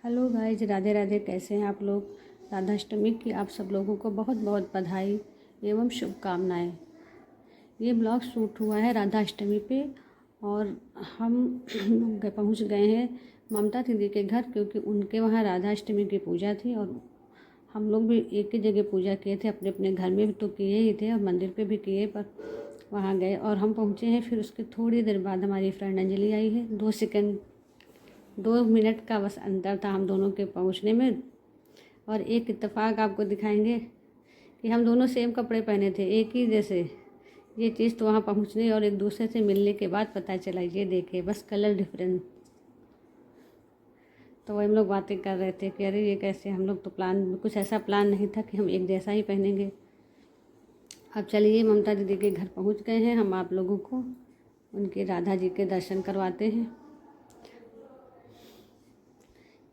Hello guys, Radhe Radhe. कैसे हैं आप लोग। राधाष्टमी की आप सब लोगों को बहुत बहुत बधाई एवं शुभकामनाएं। ये ब्लॉग शूट हुआ है राधाष्टमी पे और हम पहुंच गए हैं ममता दीदी के घर, क्योंकि उनके वहाँ राधाष्टमी की पूजा थी और हम लोग भी एक ही जगह पूजा किए थे। अपने अपने घर में भी तो किए ही थे और मंदिर पे भी किए, पर वहाँ गए और हम पहुँचे हैं। फिर उसके थोड़ी देर बाद हमारी फ्रेंड अंजलि आई है। 2 मिनट का बस अंतर था हम दोनों के पहुंचने में। और एक इत्तेफाक आपको दिखाएंगे कि हम दोनों सेम कपड़े पहने थे, एक ही जैसे। ये चीज़ तो वहाँ पहुँचने और एक दूसरे से मिलने के बाद पता चला। ये देखिए, बस कलर डिफरेंस। तो वही हम लोग बातें कर रहे थे कि अरे ये कैसे, हम लोग तो कुछ ऐसा प्लान नहीं था कि हम एक जैसा ही पहनेंगे। अब चलिए ममता दीदी के घर पहुँच गए हैं। हम आप लोगों को उनके राधा जी के दर्शन करवाते हैं।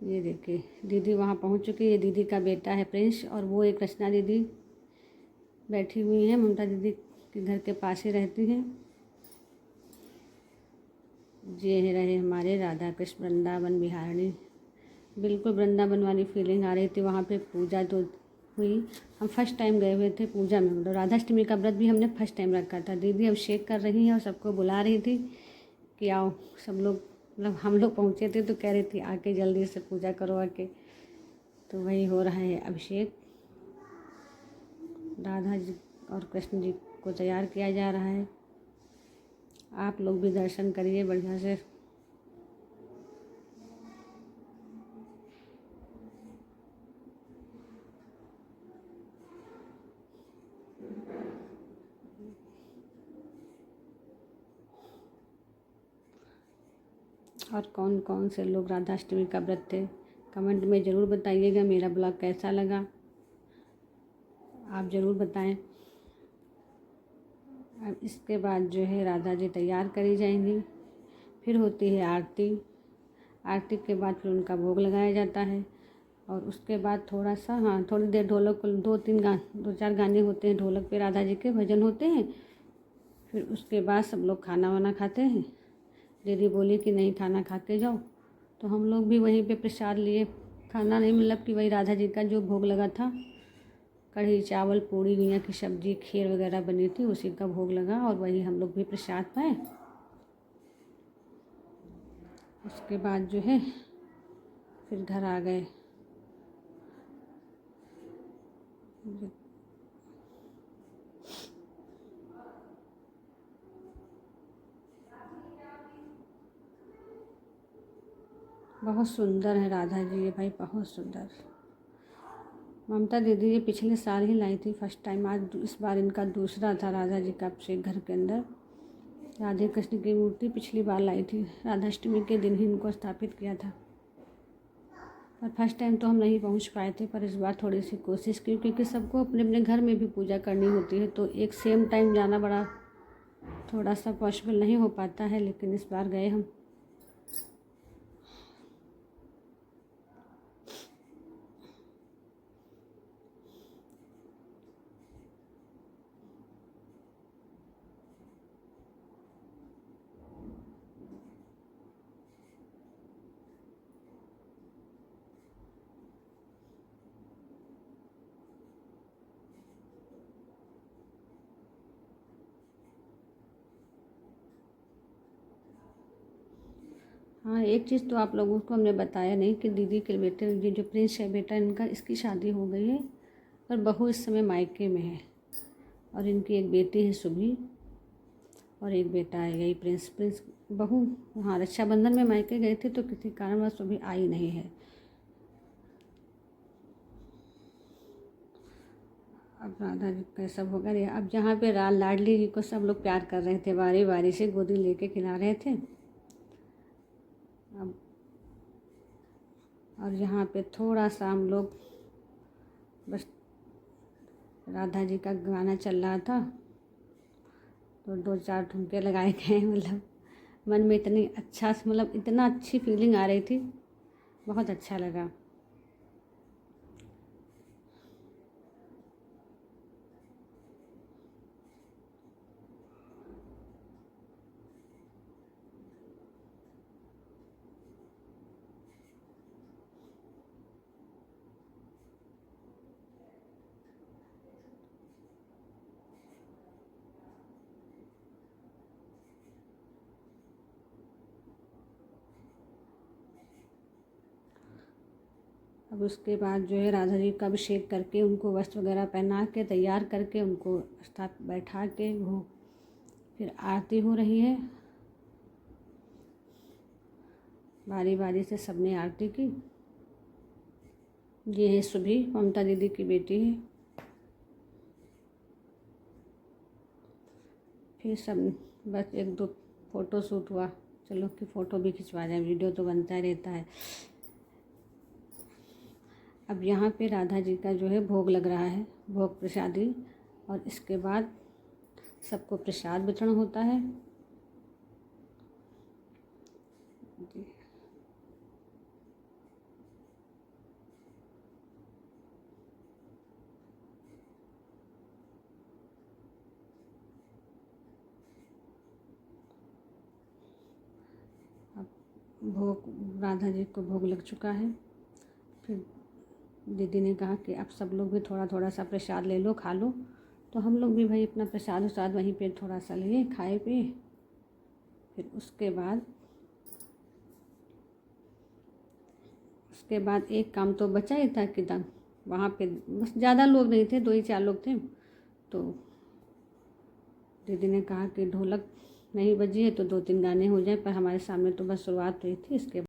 ये देखिए, दीदी वहाँ पहुँच चुकी है। ये दीदी का बेटा है प्रिंस, और वो एक रचना दीदी बैठी हुई हैं, ममता दीदी के घर के पास ही रहती हैं। ये रहे हमारे राधा कृष्ण वृंदावन बिहारी। बिल्कुल वृंदावन वाली फीलिंग आ रही थी। वहाँ पे पूजा तो हुई। हम फर्स्ट टाइम गए हुए थे पूजा में। मतलब राधाष्टमी का व्रत भी हमने फर्स्ट टाइम रखा था। दीदी अभिषेक कर रही हैं और सबको बुला रही थी कि आओ सब लोग। मतलब हम लोग पहुँचे थे तो कह रही थी आके जल्दी से पूजा करो आके। तो वही हो रहा है अभिषेक। राधा जी और कृष्ण जी को तैयार किया जा रहा है। आप लोग भी दर्शन करिए बढ़िया से। और कौन कौन से लोग राधाष्टमी का व्रत थे कमेंट में ज़रूर बताइएगा। मेरा ब्लॉग कैसा लगा आप ज़रूर बताएं। अब इसके बाद जो है राधा जी तैयार करी जाएंगी। फिर होती है आरती। आरती के बाद फिर उनका भोग लगाया जाता है। और उसके बाद थोड़ा सा थोड़ी देर ढोलक को 2-4 गाने होते हैं ढोलक पे, राधा जी के भजन होते हैं। फिर उसके बाद सब लोग खाना वाना खाते हैं। दीदी बोली कि नहीं खाना खा के जाओ, तो हम लोग भी वहीं पे प्रसाद लिए। खाना नहीं, मतलब कि वही राधा जी का जो भोग लगा था, कढ़ी चावल पूड़ी गुइया की सब्जी खीर वगैरह बनी थी, उसी का भोग लगा और वही हम लोग भी प्रसाद पाए। उसके बाद जो है फिर घर आ गए। बहुत सुंदर है राधा जी, ये भाई बहुत सुंदर। ममता दीदी ये पिछले साल ही लाई थी फर्स्ट टाइम। आज इस बार इनका दूसरा था राधा जी का अभिषेक घर के अंदर। राधे कृष्ण की मूर्ति पिछली बार लाई थी, राधाष्टमी के दिन ही इनको स्थापित किया था। पर फर्स्ट टाइम तो हम नहीं पहुंच पाए थे, पर इस बार थोड़ी सी कोशिश की, क्योंकि सबको अपने अपने घर में भी पूजा करनी होती है, तो एक सेम टाइम जाना बड़ा थोड़ा सा पॉसिबल नहीं हो पाता है। लेकिन इस बार गए हम। हाँ, एक चीज़ तो आप लोगों को हमने बताया नहीं कि दीदी के बेटे, ये जो प्रिंस है बेटा इनका, इसकी शादी हो गई है पर बहू इस समय मायके में है। और इनकी एक बेटी है सुभी और एक बेटा है यही प्रिंस। बहू हाँ रक्षाबंधन में मायके गए थे, तो किसी कारणवश सुभी आई नहीं है। अब राधा जी का सब हो गया। अब जहाँ पे लाडली जी को सब लोग प्यार कर रहे थे, बारी बारी से गोदी लेके खिला रहे थे। अब और यहाँ पे थोड़ा सा हम लोग बस, राधा जी का गाना चल रहा था तो 2-4 ठुमके लगाए गए। मतलब मन में इतनी अच्छा, मतलब इतना अच्छी फीलिंग आ रही थी, बहुत अच्छा लगा। अब उसके बाद जो है राधा जी का अभिषेक करके उनको वस्त्र वगैरह पहना के तैयार करके उनको बैठा के वो फिर आरती हो रही है। बारी बारी से सबने आरती की। ये है सुभी, ममता दीदी की बेटी है। फिर सब बस एक दो फ़ोटो शूट हुआ, चलो कि फ़ोटो भी खिंचवा जाए, वीडियो तो बनता रहता है। अब यहाँ पे राधा जी का जो है भोग लग रहा है, भोग प्रसादी, और इसके बाद सबको प्रसाद वितरण होता है। अब भोग, राधा जी को भोग लग चुका है। फिर दीदी ने कहा कि अब सब लोग भी थोड़ा थोड़ा सा प्रसाद ले लो, खा लो। तो हम लोग भी भाई अपना प्रसाद वसाद वहीं पे थोड़ा सा लिए, खाए पिए। फिर उसके बाद एक काम तो बचा ही था कि वहाँ पे बस ज़्यादा लोग नहीं थे, 2 ही 4 लोग थे। तो दीदी ने कहा कि ढोलक नहीं बजी है तो 2-3 गाने हो जाए, पर हमारे सामने तो बस शुरुआत हुई थी। इसके